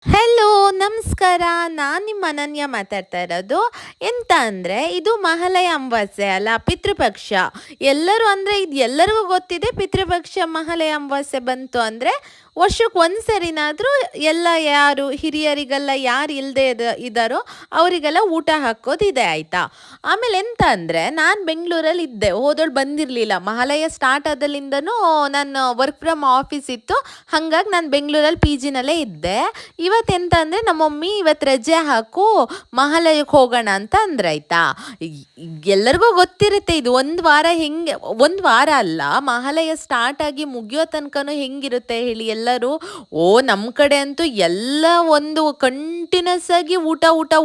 Hello, ನಮಸ್ಕಾರ. ನಾನು ನಿಮ್ಮ ಅನನ್ಯ ಮಾತಾಡ್ತಾ ಇರೋದು. ಎಂತ ಅಂದರೆ, ಇದು ಮಹಾಲಯ ಅಮಾವಾಸ್ಯೆ ಅಲ್ಲ, ಪಿತೃಪಕ್ಷ. ಎಲ್ಲರೂ ಅಂದರೆ ಇದು ಎಲ್ಲರಿಗೂ ಗೊತ್ತಿದೆ. ಪಿತೃಪಕ್ಷ ಮಹಾಲಯ ಅಮಾವಾಸ್ಯೆ ಬಂತು ಅಂದರೆ ವರ್ಷಕ್ಕೆ ಒಂದು ಸರಿನಾದರೂ ಎಲ್ಲ ಯಾರು ಹಿರಿಯರಿಗೆಲ್ಲ ಯಾರು ಇಲ್ಲದೆ ಇದ್ದಾರೋ ಅವರಿಗೆಲ್ಲ ಊಟ ಹಾಕೋದಿದೆ, ಆಯಿತಾ. ಆಮೇಲೆ ಎಂತ ಅಂದರೆ, ನಾನು ಬೆಂಗಳೂರಲ್ಲಿ ಇದ್ದೆ, ಹೋದೋಳು ಬಂದಿರಲಿಲ್ಲ. ಮಹಾಲಯ ಸ್ಟಾರ್ಟ್ ಆದಲ್ಲಿಂದನೂ ನಾನು ವರ್ಕ್ ಫ್ರಮ್ ಆಫೀಸ್ ಇತ್ತು, ಹಾಗಾಗಿ ನಾನು ಬೆಂಗಳೂರಲ್ಲಿ ಪಿ ಜಿನಲ್ಲೇ ಇದ್ದೆ. ಇವತ್ತು ಎಂತ ಅಂದರೆ, ನಮ್ಮ ಮಮ್ಮಿ ಇವತ್ತು ರಜೆ ಹಾಕು ಮಹಾಲಯಕ್ಕೆ ಹೋಗೋಣ ಅಂತ ಅಂದ್ರೆ, ಆಯಿತಾ. ಎಲ್ಲರಿಗೂ ಗೊತ್ತಿರುತ್ತೆ ಇದು ಒಂದು ವಾರ ಹೆಂಗೆ, ಒಂದು ವಾರ ಅಲ್ಲ, ಮಹಾಲಯ ಸ್ಟಾರ್ಟ್ ಆಗಿ ಮುಗಿಯೋ ತನಕನೂ ಹೆಂಗಿರುತ್ತೆ ಹೇಳಿ. ಎಲ್ಲರೂ ನಮ್ಮ ಕಡೆ ಅಂತೂ ಎಲ್ಲ ಒಂದು ಕಂಟಿನ್ಯೂಸ್ ಆಗಿ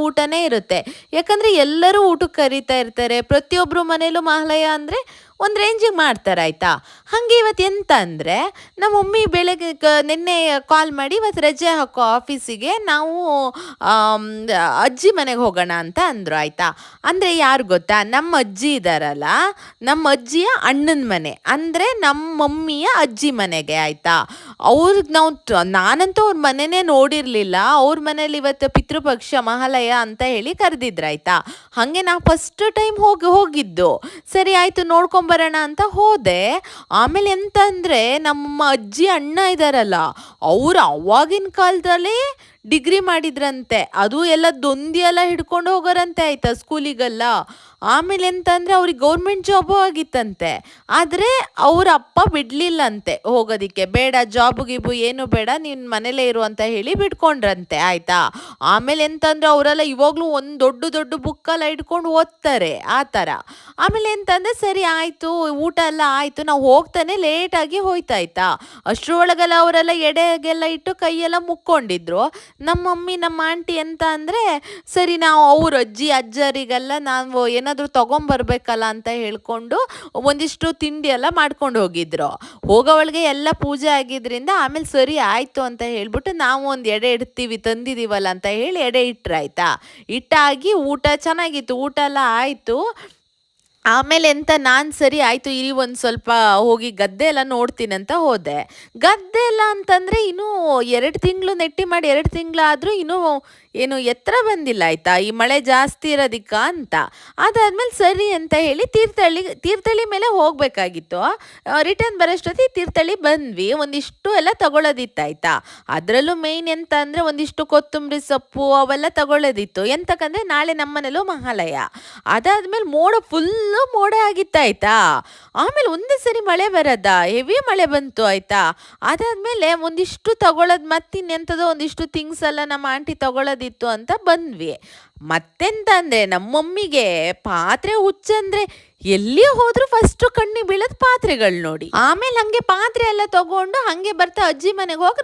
ಊಟನೇ ಇರುತ್ತೆ. ಯಾಕಂದರೆ ಎಲ್ಲರೂ ಊಟಕ್ಕೆ ಕರಿತಾ ಇರ್ತಾರೆ. ಪ್ರತಿಯೊಬ್ಬರು ಮನೇಲೂ ಮಹಾಲಯ ಅಂದರೆ ಒಂದು ರೇಂಜಿಗೆ ಮಾಡ್ತಾರೆ, ಆಯಿತಾ. ಹಾಗೆ ಇವತ್ತು ಎಂತ ಅಂದರೆ, ನಮ್ಮ ಮಮ್ಮಿ ಬೆಳಗ್ಗೆ ನಿನ್ನೆ ಕಾಲ್ ಮಾಡಿ ಇವತ್ತು ರಜೆ ಹಾಕೋ ಆಫೀಸಿಗೆ, ನಾವು ಅಜ್ಜಿ ಮನೆಗೆ ಹೋಗೋಣ ಅಂತ ಅಂದರು, ಆಯಿತಾ. ಅಂದರೆ ಯಾರು ಗೊತ್ತಾ, ನಮ್ಮ ಅಜ್ಜಿ ಇದ್ದಾರಲ್ಲ, ನಮ್ಮ ಅಜ್ಜಿಯ ಅಣ್ಣನ ಮನೆ, ಅಂದರೆ ನಮ್ಮ ಮಮ್ಮಿಯ ಅಜ್ಜಿ ಮನೆಗೆ, ಆಯಿತಾ. ಅವ್ರಿಗೆ ನಾನಂತೂ ಅವ್ರ ಮನೆಯೇ ನೋಡಿರಲಿಲ್ಲ. ಅವ್ರ ಮನೇಲಿ ಇವತ್ತು ಪಿತೃಪಕ್ಷ ಮಹಾಲಯ ಅಂತ ಹೇಳಿ ಕರೆದಿದ್ರು, ಆಯಿತಾ. ಹಾಗೆ ನಾವು ಫಸ್ಟ್ ಟೈಮ್ ಹೋಗಿದ್ದು. ಸರಿ ಆಯಿತು, ನೋಡ್ಕೊಂಬರೋಣ ಅಂತ ಹೋದೆ. ಆಮೇಲೆ ಎಂತ ಅಂದರೆ, ನಮ್ಮ ಅಜ್ಜಿ ಅಣ್ಣ ಇದ್ದಾರಲ್ಲ, ಅವರು ಅವಾಗಿನ ಕಾಲದಲ್ಲಿ ಡಿಗ್ರಿ ಮಾಡಿದ್ರಂತೆ. ಅದು ಎಲ್ಲ ದೊಂದಿ ಎಲ್ಲ ಹಿಡ್ಕೊಂಡು ಹೋಗೋರಂತೆ, ಆಯಿತಾ, ಸ್ಕೂಲಿಗೆಲ್ಲ. ಆಮೇಲೆ ಎಂತ ಅಂದರೆ, ಅವ್ರಿಗೆ ಗೌರ್ಮೆಂಟ್ ಜಾಬು ಆಗಿತ್ತಂತೆ. ಆದರೆ ಅವ್ರ ಅಪ್ಪ ಬಿಡಲಿಲ್ಲಂತೆ ಹೋಗೋದಕ್ಕೆ. ಬೇಡ, ಜಾಬು ಗಿಬು ಏನು ಬೇಡ, ನೀನು ಮನೇಲೇ ಇರು ಅಂತ ಹೇಳಿ ಬಿಟ್ಕೊಂಡ್ರಂತೆ, ಆಯಿತಾ. ಆಮೇಲೆ ಎಂತಂದರೆ, ಅವರೆಲ್ಲ ಇವಾಗಲೂ ಒಂದು ದೊಡ್ಡ ದೊಡ್ಡ ಬುಕ್ಕೆಲ್ಲ ಇಟ್ಕೊಂಡು ಓದ್ತಾರೆ, ಆ ಥರ. ಆಮೇಲೆ ಎಂತಂದರೆ, ಸರಿ ಆಯಿತು, ಊಟ ಎಲ್ಲ ಆಯಿತು, ನಾವು ಹೋಗ್ತಾನೆ ಲೇಟಾಗಿ ಹೋಯ್ತಾಯ್ತಾ. ಅಷ್ಟರೊಳಗೆಲ್ಲ ಅವರೆಲ್ಲ ಎಡೆಗೆಲ್ಲ ಇಟ್ಟು ಕೈಯೆಲ್ಲ ಮುಕ್ಕೊಂಡಿದ್ರು. ನಮ್ಮ ಮಮ್ಮಿ ನಮ್ಮ ಆಂಟಿ ಎಂತ ಅಂದರೆ, ಸರಿ ನಾವು ಅವ್ರ ಅಜ್ಜಿ ಅಜ್ಜರಿಗೆಲ್ಲ ನಾವು ಏನಾದರೂ ತೊಗೊಂಬರ್ಬೇಕಲ್ಲ ಅಂತ ಹೇಳ್ಕೊಂಡು ಒಂದಿಷ್ಟು ತಿಂಡಿ ಎಲ್ಲ ಮಾಡ್ಕೊಂಡು ಹೋಗಿದ್ರು. ಹೋಗೋವಳಿಗೆ ಎಲ್ಲ ಪೂಜೆ ಆಗಿದ್ದರಿಂದ ಆಮೇಲೆ ಸರಿ ಆಯಿತು ಅಂತ ಹೇಳ್ಬಿಟ್ಟು ನಾವು ಒಂದು ಎಡೆ ಇಡ್ತೀವಿ ತಂದಿದ್ದೀವಲ್ಲ ಅಂತ ಹೇಳಿ ಎಡೆ ಇಟ್ರು, ಆಯಿತಾ. ಇಟ್ಟಾಗಿ ಊಟ ಚೆನ್ನಾಗಿತ್ತು, ಊಟ ಎಲ್ಲ ಆಯಿತು. ಆಮೇಲೆ ಎಂತ, ನಾನು ಸರಿ ಆಯಿತು ಇರಿ ಒಂದು ಸ್ವಲ್ಪ ಹೋಗಿ ಗದ್ದೆ ಎಲ್ಲ ನೋಡ್ತೀನಿ ಅಂತ ಹೋದೆ. ಗದ್ದೆ ಎಲ್ಲ ಅಂತಂದರೆ ಇನ್ನೂ 2 ತಿಂಗಳು ನೆಟ್ಟಿ ಮಾಡಿ 2 ತಿಂಗಳಾದರೂ ಇನ್ನೂ ಏನು ಎತ್ತರ ಬಂದಿಲ್ಲ, ಆಯಿತಾ, ಈ ಮಳೆ ಜಾಸ್ತಿ ಇರೋದಕ್ಕ ಅಂತ. ಅದಾದಮೇಲೆ ಸರಿ ಅಂತ ಹೇಳಿ ತೀರ್ಥಹಳ್ಳಿ ಮೇಲೆ ಹೋಗಬೇಕಾಗಿತ್ತು. ರಿಟರ್ನ್ ಬರೋಷ್ಟೊತ್ತಿಗೆ ತೀರ್ಥಹಳ್ಳಿ ಬಂದ್ವಿ. ಒಂದಿಷ್ಟು ಎಲ್ಲ ತಗೊಳ್ಳೋದಿತ್ತು, ಆಯಿತಾ. ಅದರಲ್ಲೂ ಮೇಯ್ನ್ ಎಂತ ಅಂದರೆ, ಒಂದಿಷ್ಟು ಕೊತ್ತಂಬರಿ ಸೊಪ್ಪು ಅವೆಲ್ಲ ತಗೊಳ್ಳೋದಿತ್ತು. ಎಂತಕ್ಕಂದರೆ ನಾಳೆ ನಮ್ಮನೇಲೂ ಮಹಾಲಯ. ಅದಾದಮೇಲೆ ಫುಲ್ಲು ಮೋಡ ಆಗಿತ್ತು, ಆಯಿತಾ. ಆಮೇಲೆ ಒಂದೇ ಸರಿ ಮಳೆ ಬರೋದ, ಹೆವಿ ಮಳೆ ಬಂತು, ಆಯಿತಾ. ಅದಾದಮೇಲೆ ಒಂದಿಷ್ಟು ತಗೊಳ್ಳೋದು, ಮತ್ತಿನ್ನೆಂಥದೋ ಒಂದಿಷ್ಟು ಥಿಂಗ್ಸ್ ಎಲ್ಲ ನಮ್ಮ ಆಂಟಿ ತಗೊಳ್ಳೋದಿತ್ತು ಅಂತ ಬಂದ್ವಿ. ಮತ್ತೆಂತ ಅಂದರೆ, ನಮ್ಮ ಮಮ್ಮಿಗೆ ಪಾತ್ರೆ ಹುಚ್ಚಂದರೆ ಎಲ್ಲಿ ಹೋದ್ರು ಫಸ್ಟು ಕಣ್ಣಿಗೆ ಬೀಳೋದು ಪಾತ್ರೆಗಳು ನೋಡಿ. ಆಮೇಲೆ ಹಾಗೆ ಪಾತ್ರೆ ಎಲ್ಲ ತಗೊಂಡು ಹಾಗೆ ಬರ್ತಾ ಅಜ್ಜಿ ಮನೆಗೆ ಹೋಗಿ